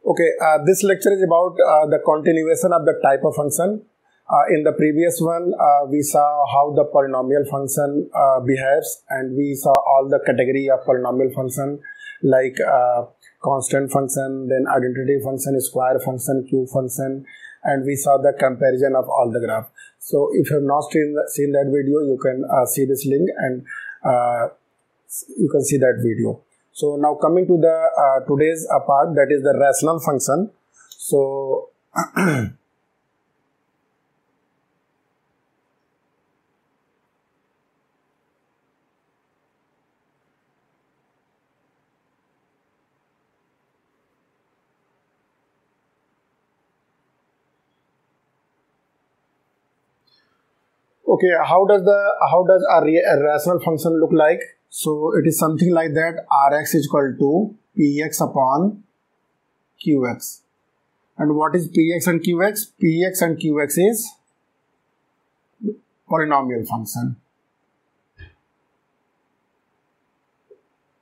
Okay, this lecture is about the continuation of the type of function. In the previous one, we saw how the polynomial function behaves, and we saw all the category of polynomial function like constant function, then identity function, square function, cube function, and we saw the comparison of all the graph. So if you have not seen that video, you can see this link and you can see that video. So now coming to the today's part, that is the rational function. So okay, how does a rational function look like? So it is something like that: Rx is equal to Px upon Qx. And what is Px and Qx? Px and Qx is polynomial function.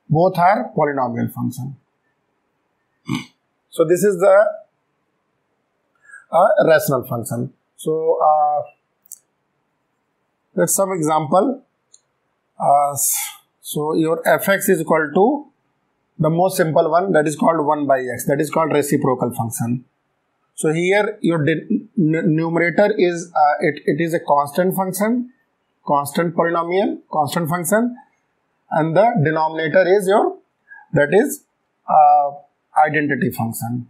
Both are polynomial function. So this is the rational function. So let's some example. So your fx is equal to the most simple one, that is called 1 by x, that is called reciprocal function. So here your numerator is it is a constant function, constant polynomial, constant function, and the denominator is your, that is identity function.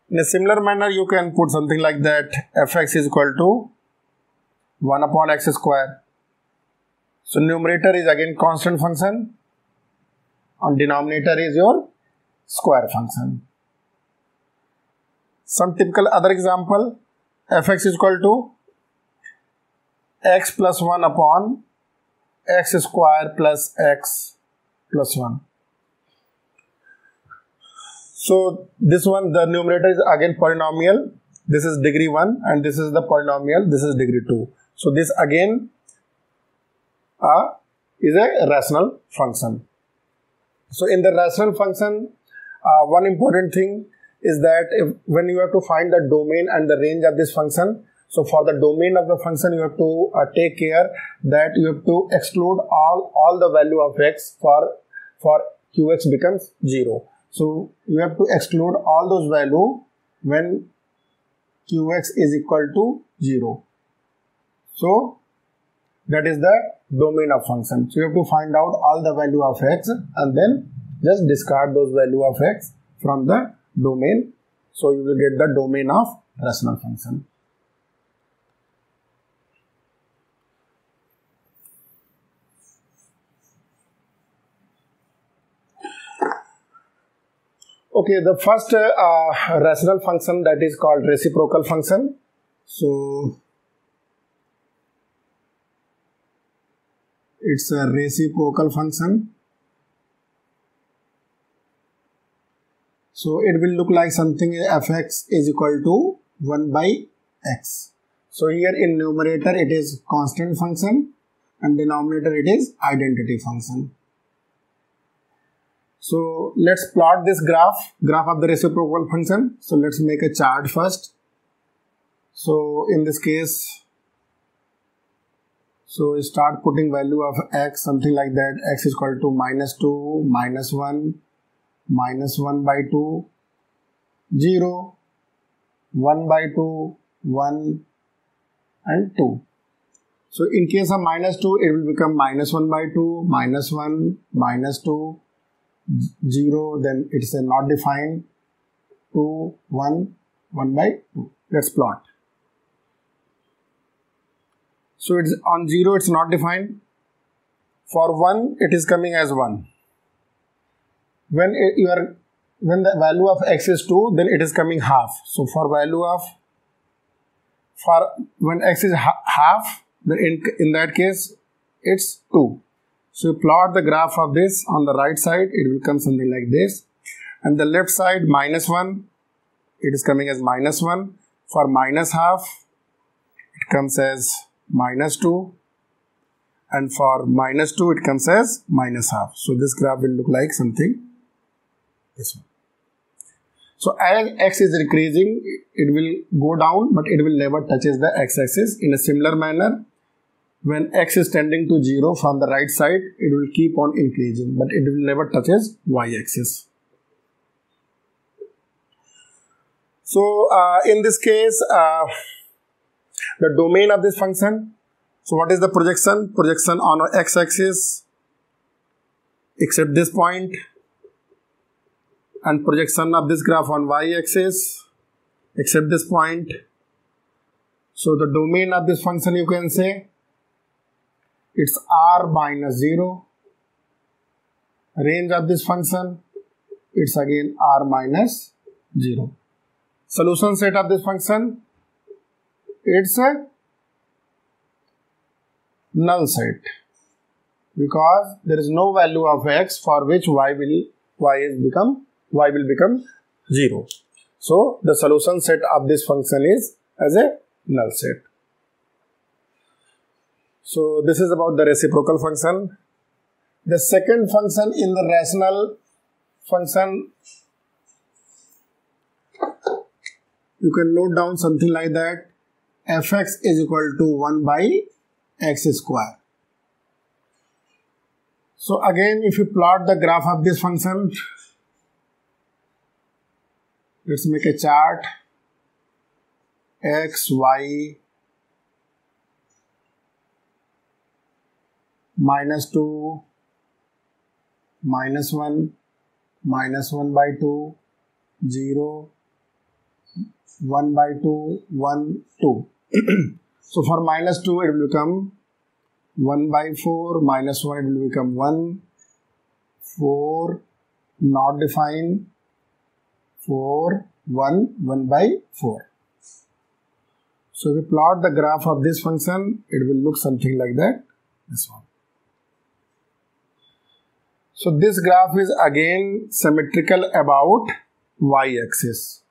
In a similar manner, you can put something like that: fx is equal to 1 upon x square. So numerator is again constant function, and denominator is your square function. Some typical other example: fx is equal to x plus 1 upon x square plus x plus 1. So this one, the numerator is again polynomial. This is degree 1 and this is the polynomial, this is degree 2. So this again is a rational function. So in the rational function, one important thing is that when you have to find the domain and the range of this function, so for the domain of the function you have to take care that you have to exclude all the value of x for qx becomes 0. So you have to exclude all those value when qx is equal to 0. So that is the domain of function. So you have to find out all the value of x and then just discard those value of x from the domain. So you will get the domain of rational function. Okay, the first rational function, that is called reciprocal function. So it's a reciprocal function. So it will look like something: fx is equal to 1 by x. So here in numerator it is constant function and denominator it is identity function. So let's plot this graph of the reciprocal function. So let's make a chart first. So in this case, so start putting value of x, something like that: x is equal to -2, -1, -1 by 2, 0, 1 by 2, 1 and 2. So in case of -2, it will become -1 by 2, -1, -2, 0, then it is a not defined, 2, 1, 1 by 2. Let's plot. So it's on 0, it's not defined. For 1, it is coming as 1. When the value of x is 2, then it is coming half. So for when x is half, then in that case it's 2. So plot the graph of this. On the right side it will come something like this, and the left side -1, it is coming as -1. For minus half it comes as -2, and for -2 it comes as -half. So this graph will look like something this one. So as x is increasing, it will go down, but it will never touches the x-axis. In a similar manner, when x is tending to 0 from the right side, it will keep on increasing, but it will never touches y-axis. So in this case, the domain of this function. So what is the projection? Projection on x-axis, except this point, and projection of this graph on y-axis, except this point. So the domain of this function, you can say, it's r minus 0. Range of this function, it's again r minus 0. Solution set of this function, it's a null set, because there is no value of x for which y will become 0. So the solution set of this function is as a null set. So this is about the reciprocal function. The second function in the rational function, you can note down something like that: fx is equal to 1 by x square. So again, if you plot the graph of this function, let's make a chart. X, y, -2, -1, -1 by 2, 0, 1 by 2, 1, 2. So for -2 it will become 1 by 4, -1 it will become 1, 4, not defined, 4, 1, 1 by 4. So if we plot the graph of this function, it will look something like that, this one. So this graph is again symmetrical about y-axis.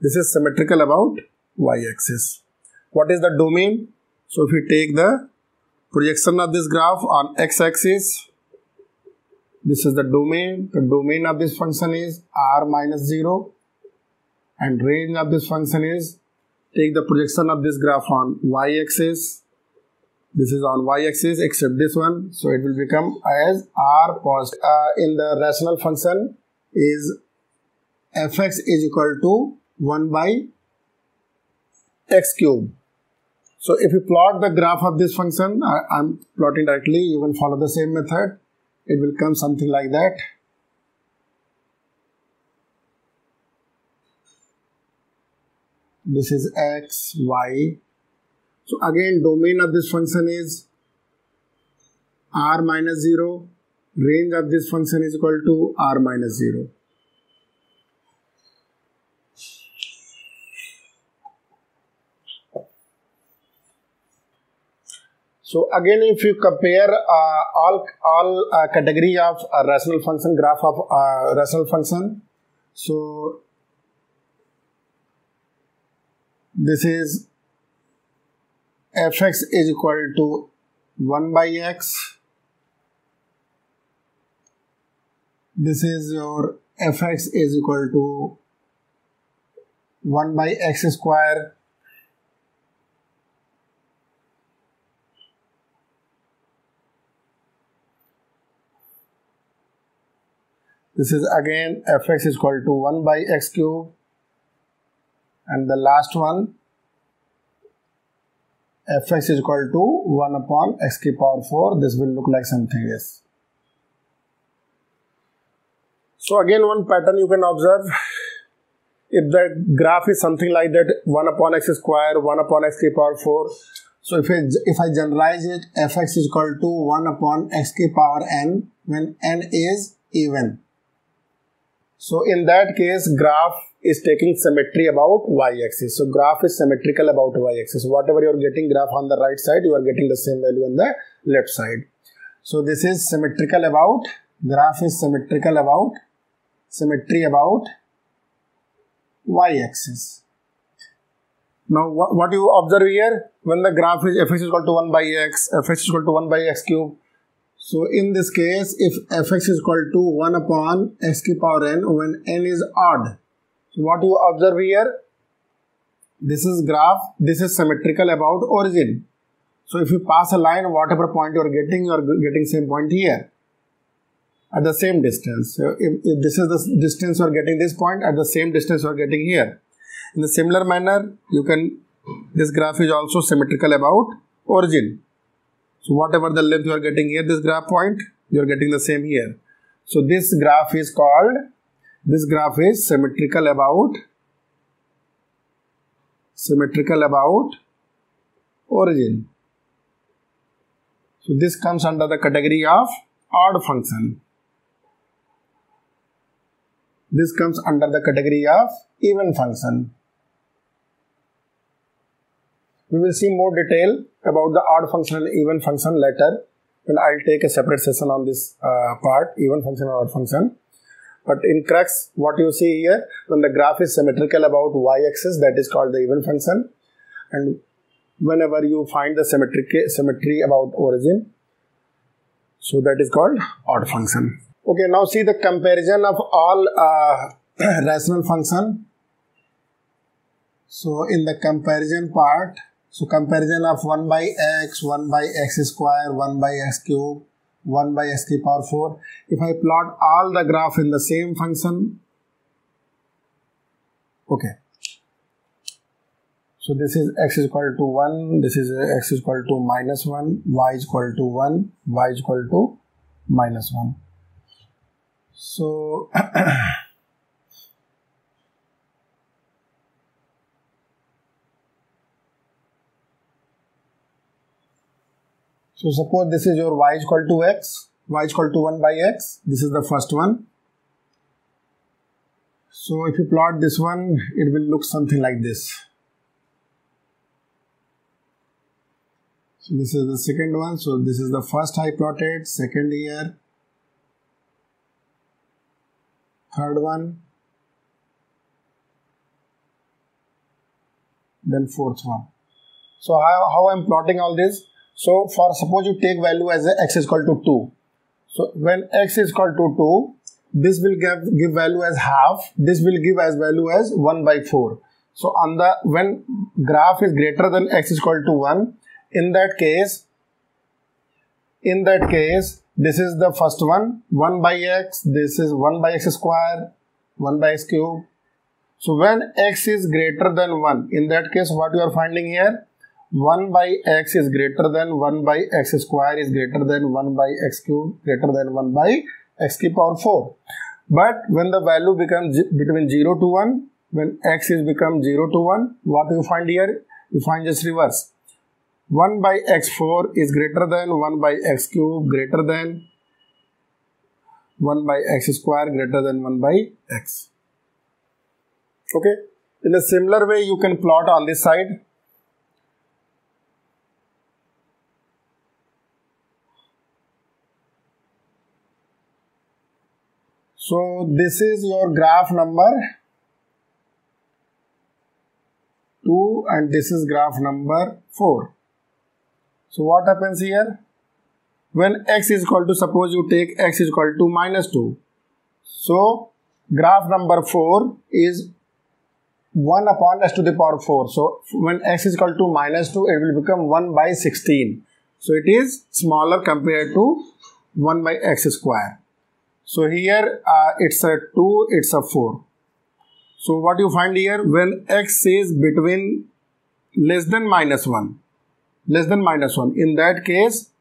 This is symmetrical about y-axis. What is the domain? So if we take the projection of this graph on x-axis, this is the domain. The domain of this function is r minus 0, and range of this function is, take the projection of this graph on y-axis. This is on y-axis except this one, so it will become as r positive. In the rational function is fx is equal to 1 by x cube. So if you plot the graph of this function, I'm plotting directly, you can follow the same method. It will come something like that. This is x, y. So again, domain of this function is r minus 0. Range of this function is equal to r minus 0. So again, if you compare all category of rational function, graph of rational function, so this is fx is equal to 1 by x. This is your fx is equal to 1 by x square. This is again fx is equal to 1 by x cube. And the last one, fx is equal to 1 upon x to the power 4. This will look like something else. So again, one pattern you can observe. If the graph is something like that, 1 upon x square, 1 upon x to the power 4. So if I generalize it, fx is equal to 1 upon x to the power n when n is even. So in that case, graph is taking symmetry about y-axis. So graph is symmetrical about y-axis. Whatever you are getting graph on the right side, you are getting the same value on the left side. So this is symmetrical about, graph is symmetrical about, symmetry about y-axis. Now what you observe here, when the graph is fx is equal to 1 by x, fx is equal to 1 by x cube. So in this case, if fx is equal to 1 upon x to the power n when n is odd, So what you observe here, this is graph, this is symmetrical about origin. So if you pass a line, whatever point you are getting same point here at the same distance. So if this is the distance you are getting this point, at the same distance you are getting here. In a similar manner, this graph is also symmetrical about origin. So whatever the length you are getting here, this graph point, you are getting the same here. So this graph is symmetrical about origin. So this comes under the category of odd function. This comes under the category of even function. We will see more detail about the odd function and even function later, and I'll take a separate session on this part, even function and odd function. But in crux, what you see here, when the graph is symmetrical about y-axis, that is called the even function. And whenever you find the symmetry about origin, so that is called odd function. Okay, now see the comparison of all rational function. So in the comparison part, so comparison of 1 by x, 1 by x square, 1 by x cube, 1 by x to the power 4. If I plot all the graph in the same function, okay. So this is x is equal to 1, this is x is equal to minus 1, y is equal to 1, y is equal to minus 1. So so suppose this is your y is equal to x, y is equal to 1 by x. This is the first one. So if you plot this one, it will look something like this. So this is the second one. So this is the first I plotted, second here, third one, then fourth one. So how I am plotting all this? So for suppose you take value as x is equal to 2. So when x is equal to 2, this will give value as half. This will give as value as 1 by 4. So on the when graph is greater than x is equal to 1, in that case, this is the first one, 1 by x. This is 1 by x square, 1 by x cube. So when x is greater than 1, in that case, what you are finding here? 1 by x is greater than 1 by x square is greater than 1 by x cube greater than 1 by x to the power 4. But when the value becomes between 0 to 1, when x is become 0 to 1, what you find here? You find just reverse. 1 by x4 is greater than 1 by x cube greater than 1 by x square greater than 1 by x. Okay. In a similar way, you can plot on this side. So this is your graph number 2 and this is graph number 4. So what happens here? When x is equal to, suppose you take x is equal to minus 2. So graph number 4 is 1 upon x to the power 4. So when x is equal to minus 2, it will become 1 by 16. So it is smaller compared to 1 by x square. So here it's a 2, it's a 4. So what you find here, when x is between less than minus 1, in that case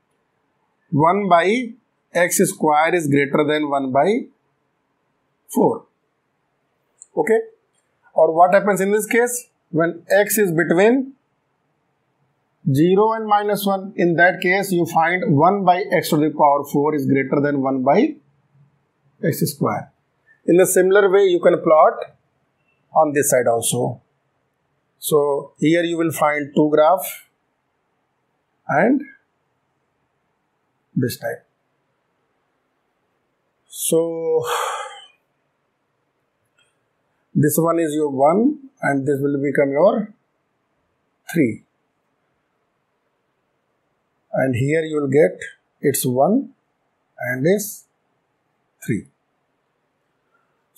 1 by x square is greater than 1 by 4. Okay. Or what happens in this case? When x is between 0 and minus 1, in that case you find 1 by x to the power 4 is greater than 1 by x square. In a similar way, you can plot on this side also. So here you will find two graphs and this type. So this one is your 1 and this will become your 3. And here you will get its 1 and this 3.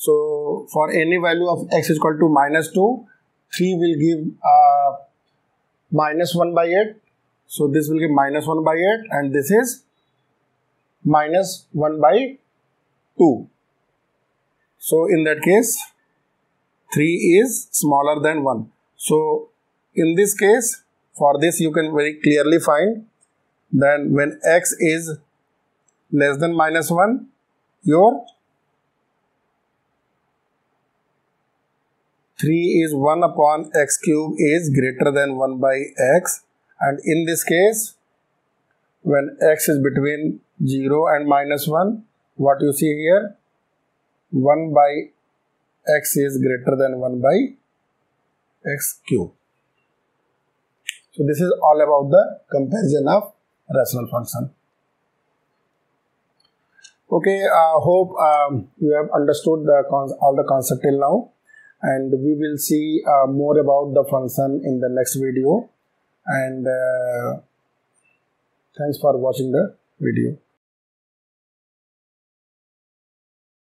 So for any value of x is equal to minus 2, 3 will give minus 1 by 8. So this will give minus 1 by 8 and this is minus 1 by 2. So in that case 3 is smaller than 1. So in this case, for this you can very clearly find then when x is less than minus 1, your 3 is 1 upon x cube is greater than 1 by x, and in this case when x is between 0 and minus 1, what you see here, 1 by x is greater than 1 by x cube. So this is all about the comparison of rational function. Okay, hope you have understood all the concept till now, and we will see more about the function in the next video, and thanks for watching the video.